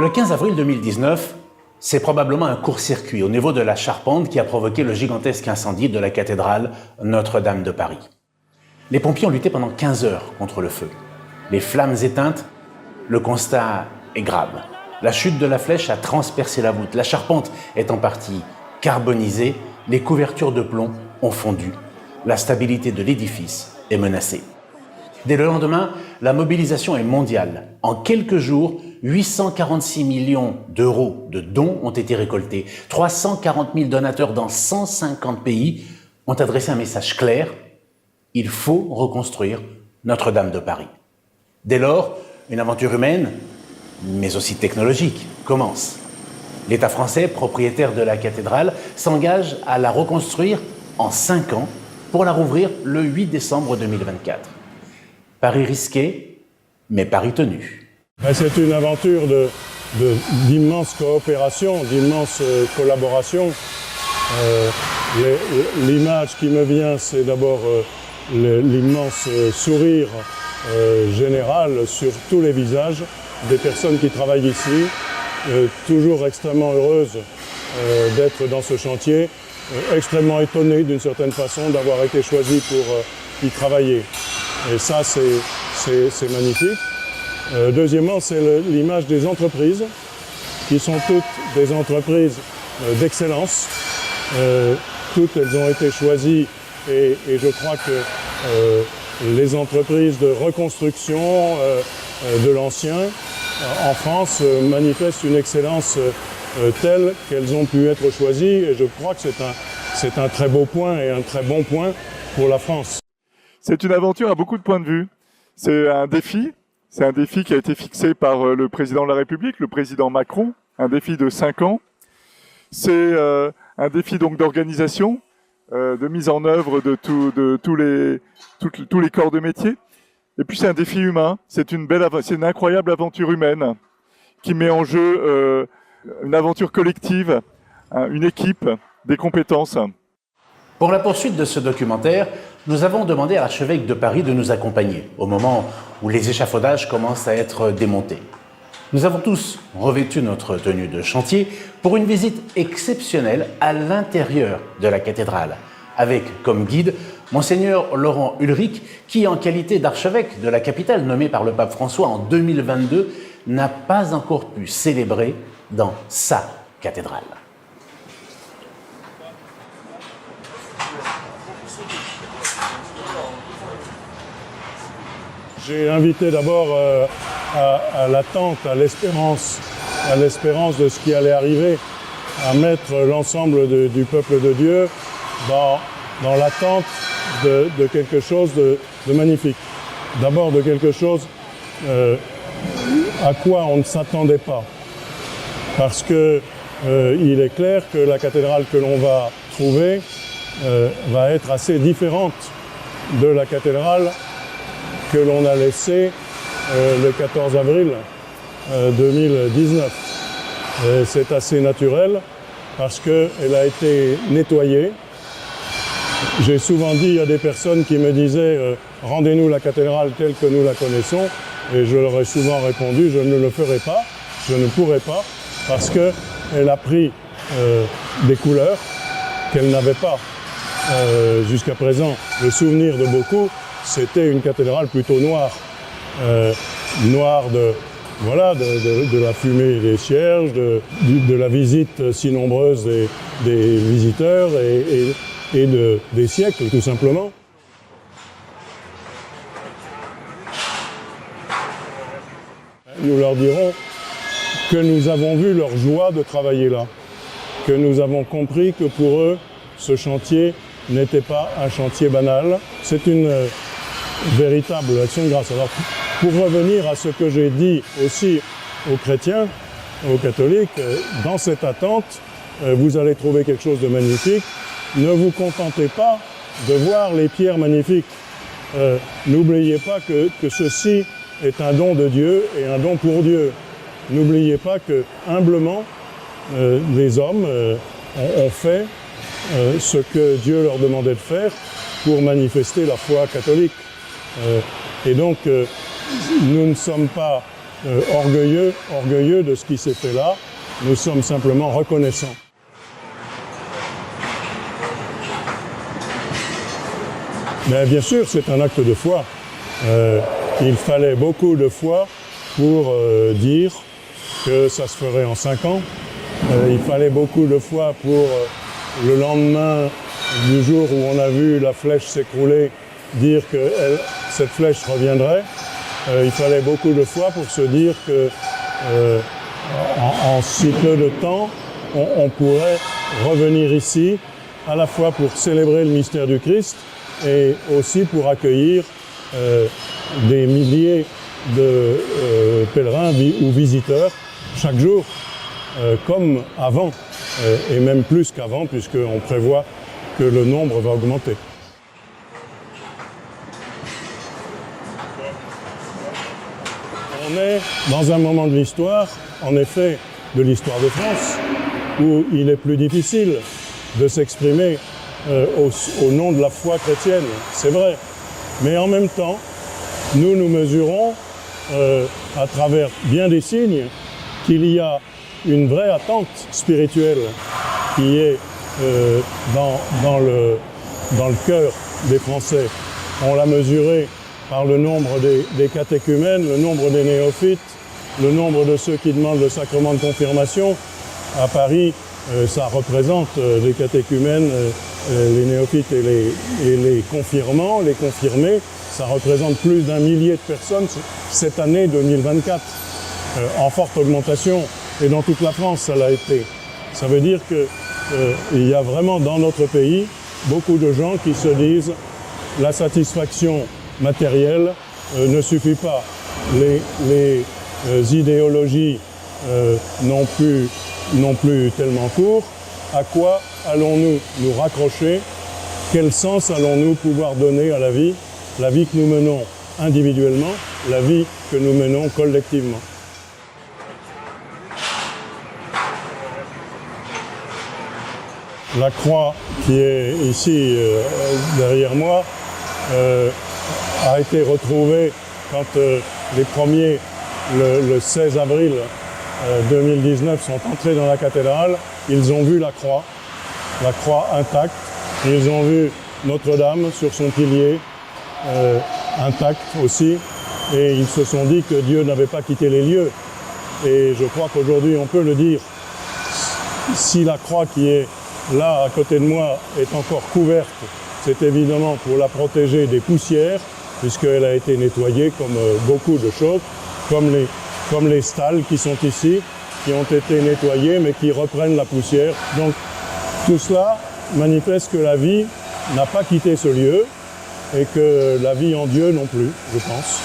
Le 15 avril 2019, c'est probablement un court-circuit au niveau de la charpente qui a provoqué le gigantesque incendie de la cathédrale Notre-Dame de Paris. Les pompiers ont lutté pendant 15 heures contre le feu. Les flammes éteintes, le constat est grave. La chute de la flèche a transpercé la voûte. La charpente est en partie carbonisée. Les couvertures de plomb ont fondu. La stabilité de l'édifice est menacée. Dès le lendemain, la mobilisation est mondiale. En quelques jours, 846 millions d'euros de dons ont été récoltés. 340 000 donateurs dans 150 pays ont adressé un message clair. Il faut reconstruire Notre-Dame de Paris. Dès lors, une aventure humaine, mais aussi technologique, commence. L'État français, propriétaire de la cathédrale, s'engage à la reconstruire en 5 ans pour la rouvrir le 8 décembre 2024. Pari risqué, mais pari tenu. C'est une aventure d'immense coopération, d'immense collaboration. L'image qui me vient, c'est d'abord l'immense sourire général sur tous les visages des personnes qui travaillent ici, toujours extrêmement heureuses d'être dans ce chantier, extrêmement étonnées d'une certaine façon d'avoir été choisies pour y travailler. Et ça, c'est magnifique. Deuxièmement, c'est l'image des entreprises, qui sont toutes des entreprises d'excellence. Toutes elles ont été choisies et je crois que les entreprises de reconstruction de l'ancien en France manifestent une excellence telle qu'elles ont pu être choisies et je crois que c'est un très beau point et un très bon point pour la France. C'est une aventure à beaucoup de points de vue. C'est un défi qui a été fixé par le président de la République, le président Macron, un défi de 5 ans. C'est un défi donc d'organisation, de mise en œuvre de tous les corps de métier. Et puis c'est un défi humain, c'est une incroyable aventure humaine qui met en jeu une aventure collective, une équipe, des compétences. Pour la poursuite de ce documentaire, nous avons demandé à l'archevêque de Paris de nous accompagner au moment où les échafaudages commencent à être démontés. Nous avons tous revêtu notre tenue de chantier pour une visite exceptionnelle à l'intérieur de la cathédrale, avec comme guide Monseigneur Laurent Ulrich, qui, en qualité d'archevêque de la capitale nommé par le pape François en 2022, n'a pas encore pu célébrer dans sa cathédrale. J'ai invité d'abord à l'attente, à l'espérance de ce qui allait arriver, à mettre l'ensemble du peuple de Dieu dans l'attente de quelque chose de magnifique. D'abord de quelque chose à quoi on ne s'attendait pas. Parce que il est clair que la cathédrale que l'on va trouver va être assez différente de la cathédrale que l'on a laissée le 14 avril 2019. C'est assez naturel parce qu'elle a été nettoyée. J'ai souvent dit à des personnes qui me disaient « Rendez-nous la cathédrale telle que nous la connaissons » et je leur ai souvent répondu « Je ne le ferai pas, je ne pourrai pas » parce qu'elle a pris des couleurs qu'elle n'avait pas jusqu'à présent. Le souvenir de beaucoup, c'était une cathédrale plutôt noire. Noire de la fumée des cierges, de la visite si nombreuse des visiteurs et des siècles, tout simplement. Nous leur dirons que nous avons vu leur joie de travailler là, que nous avons compris que pour eux, ce chantier n'était pas un chantier banal. C'est une véritable action de grâce. Alors, pour revenir à ce que j'ai dit aussi aux chrétiens, aux catholiques, dans cette attente, vous allez trouver quelque chose de magnifique. Ne vous contentez pas de voir les pierres magnifiques. N'oubliez pas que ceci est un don de Dieu et un don pour Dieu. N'oubliez pas que, humblement, les hommes ont fait ce que Dieu leur demandait de faire pour manifester la foi catholique. Et donc, nous ne sommes pas orgueilleux de ce qui s'est fait là. Nous sommes simplement reconnaissants. Mais bien sûr, c'est un acte de foi. Il fallait beaucoup de foi pour dire que ça se ferait en 5 ans. Il fallait beaucoup de foi pour le lendemain du jour où on a vu la flèche s'écrouler, dire que cette flèche reviendrait. Il fallait beaucoup de foi pour se dire que en si peu de temps, on pourrait revenir ici, à la fois pour célébrer le mystère du Christ et aussi pour accueillir des milliers de pèlerins ou visiteurs chaque jour, comme avant, et même plus qu'avant, puisqu'on prévoit que le nombre va augmenter. On est dans un moment de l'histoire, en effet, de l'histoire de France, où il est plus difficile de s'exprimer au nom de la foi chrétienne, c'est vrai. Mais en même temps, nous mesurons, à travers bien des signes, qu'il y a une vraie attente spirituelle qui est dans le cœur des Français. On l'a mesuré par le nombre des catéchumènes, le nombre des néophytes, le nombre de ceux qui demandent le sacrement de confirmation. À Paris, ça représente les catéchumènes, les néophytes et les confirmants, les confirmés. Ça représente plus d'1 millier de personnes cette année 2024, en forte augmentation. Et dans toute la France, ça l'a été. Ça veut dire qu'il y a vraiment dans notre pays beaucoup de gens qui se disent la satisfaction matérielle ne suffit pas. Les idéologies n'ont plus tellement cours. À quoi allons-nous nous raccrocher? Quel sens allons-nous pouvoir donner à la vie que nous menons individuellement, la vie que nous menons collectivement? La croix qui est ici derrière moi a été retrouvée quand les premiers, le 16 avril 2019, sont entrés dans la cathédrale. Ils ont vu la croix intacte. Ils ont vu Notre-Dame sur son pilier, intacte aussi. Et ils se sont dit que Dieu n'avait pas quitté les lieux. Et je crois qu'aujourd'hui, on peut le dire. Si la croix qui est là, à côté de moi, est encore couverte, c'est évidemment pour la protéger des poussières, puisqu'elle a été nettoyée comme beaucoup de choses, comme les stalles qui sont ici, qui ont été nettoyées, mais qui reprennent la poussière. Donc, tout cela manifeste que la vie n'a pas quitté ce lieu, et que la vie en Dieu non plus, je pense.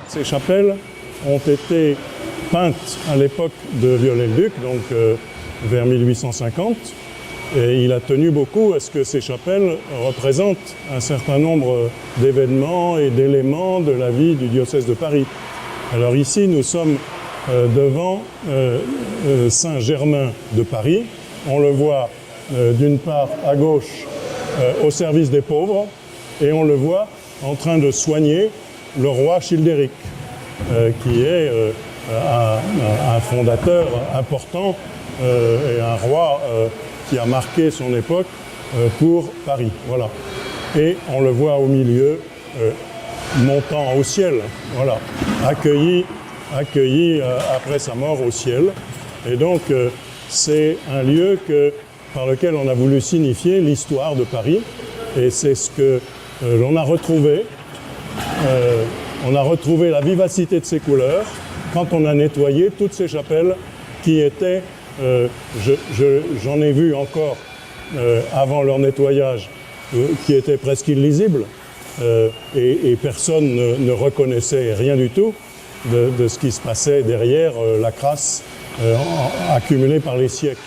Ces chapelles ont été peintes à l'époque de Viollet-le-Duc, donc vers 1850, et il a tenu beaucoup à ce que ces chapelles représentent un certain nombre d'événements et d'éléments de la vie du diocèse de Paris. Alors ici, nous sommes devant Saint-Germain de Paris. On le voit d'une part à gauche au service des pauvres, et on le voit en train de soigner le roi Childéric, qui est un fondateur important et un roi qui a marqué son époque pour Paris. Voilà. Et on le voit au milieu, montant au ciel, voilà, accueilli après sa mort au ciel. Et donc, c'est un lieu par lequel on a voulu signifier l'histoire de Paris. Et c'est ce que l'on a retrouvé. On a retrouvé la vivacité de ses couleurs quand on a nettoyé toutes ces chapelles qui étaient, j'en ai vu encore avant leur nettoyage, qui étaient presque illisibles, et personne ne reconnaissait rien du tout de ce qui se passait derrière la crasse accumulée par les siècles.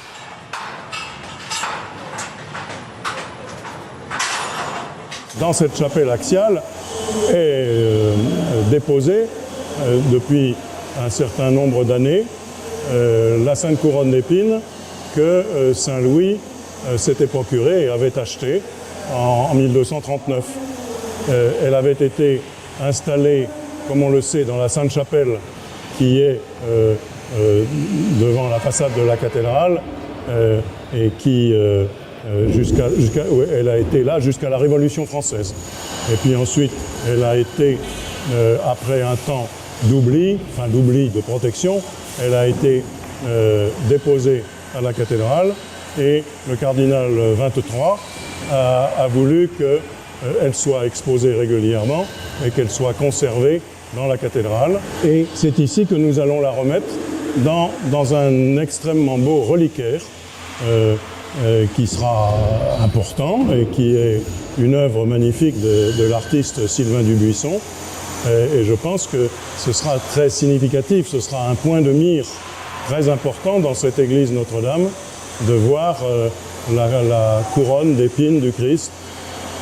Dans cette chapelle axiale est déposée depuis un certain nombre d'années la Sainte Couronne d'Épines que Saint Louis s'était procurée et avait acheté en 1239. Elle avait été installée, comme on le sait, dans la Sainte-Chapelle qui est devant la façade de la cathédrale et qui elle a été là jusqu'à la Révolution française. Et puis ensuite, elle a été, après un temps d'oubli, de protection, elle a été déposée à la cathédrale et le cardinal 23 a voulu qu'elle soit exposée régulièrement et qu'elle soit conservée dans la cathédrale. Et c'est ici que nous allons la remettre dans un extrêmement beau reliquaire qui sera important et qui est une œuvre magnifique de l'artiste Sylvain Dubuisson. Et je pense que ce sera très significatif, ce sera un point de mire très important dans cette église Notre-Dame de voir la couronne d'épines du Christ.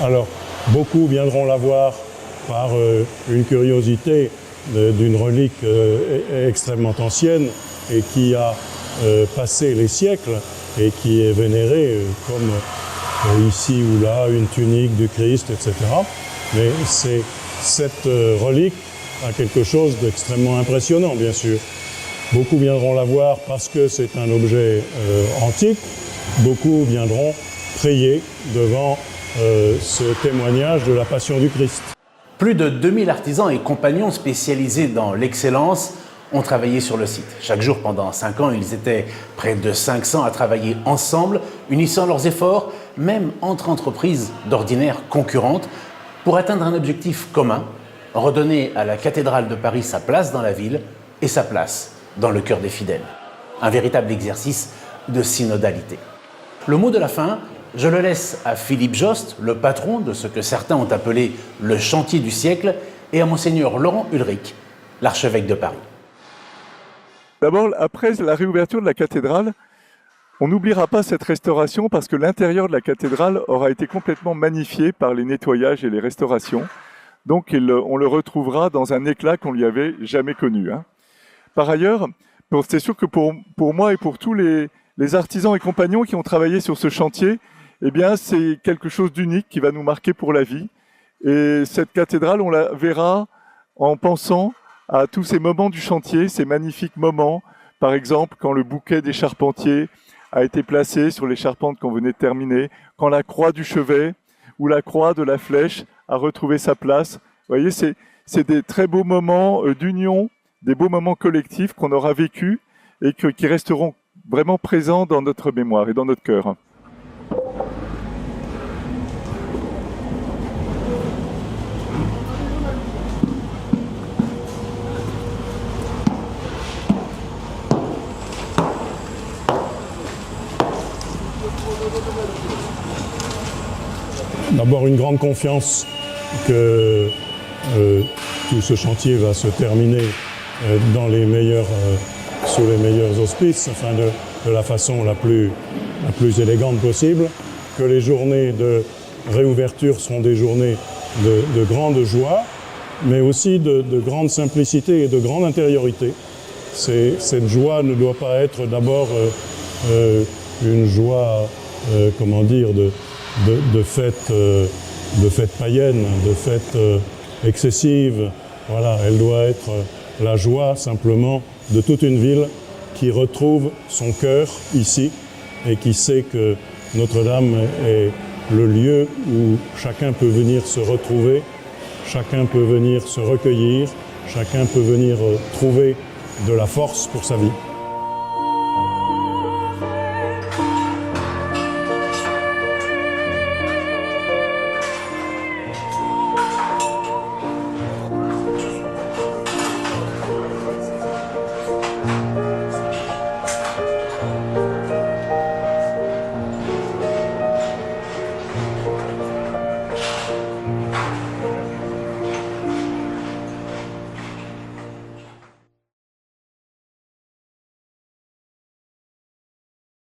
Alors, beaucoup viendront la voir par une curiosité d'une relique extrêmement ancienne et qui a passé les siècles et qui est vénérée comme ici ou là une tunique du Christ, etc. Mais cette relique a quelque chose d'extrêmement impressionnant, bien sûr. Beaucoup viendront la voir parce que c'est un objet antique. Beaucoup viendront prier devant ce témoignage de la Passion du Christ. Plus de 2000 artisans et compagnons spécialisés dans l'excellence ont travaillé sur le site. Chaque jour, pendant 5 ans, ils étaient près de 500 à travailler ensemble, unissant leurs efforts, même entre entreprises d'ordinaire concurrentes, pour atteindre un objectif commun, redonner à la cathédrale de Paris sa place dans la ville et sa place dans le cœur des fidèles. Un véritable exercice de synodalité. Le mot de la fin, je le laisse à Philippe Jost, le patron de ce que certains ont appelé le chantier du siècle, et à Monseigneur Laurent Ulrich, l'archevêque de Paris. D'abord, après la réouverture de la cathédrale, on n'oubliera pas cette restauration parce que l'intérieur de la cathédrale aura été complètement magnifié par les nettoyages et les restaurations. Donc on le retrouvera dans un éclat qu'on ne lui avait jamais connu. Par ailleurs, c'est sûr que pour moi et pour tous les artisans et compagnons qui ont travaillé sur ce chantier, eh bien, c'est quelque chose d'unique qui va nous marquer pour la vie. Et cette cathédrale, on la verra en pensant à tous ces moments du chantier, ces magnifiques moments. Par exemple, quand le bouquet des charpentiers a été placé sur les charpentes qu'on venait de terminer, quand la croix du chevet ou la croix de la flèche a retrouvé sa place. Vous voyez, c'est des très beaux moments d'union, des beaux moments collectifs qu'on aura vécus et qui resteront vraiment présents dans notre mémoire et dans notre cœur. D'abord une grande confiance que tout ce chantier va se terminer dans les meilleurs, sous les meilleurs auspices, enfin de la façon la plus élégante possible, que les journées de réouverture seront des journées de grande joie, mais aussi de grande simplicité et de grande intériorité. Cette joie ne doit pas être d'abord une joie, comment dire, de fête païenne, de fête excessive. Voilà, elle doit être la joie simplement de toute une ville qui retrouve son cœur ici et qui sait que Notre-Dame est le lieu où chacun peut venir se retrouver, chacun peut venir se recueillir, chacun peut venir trouver de la force pour sa vie.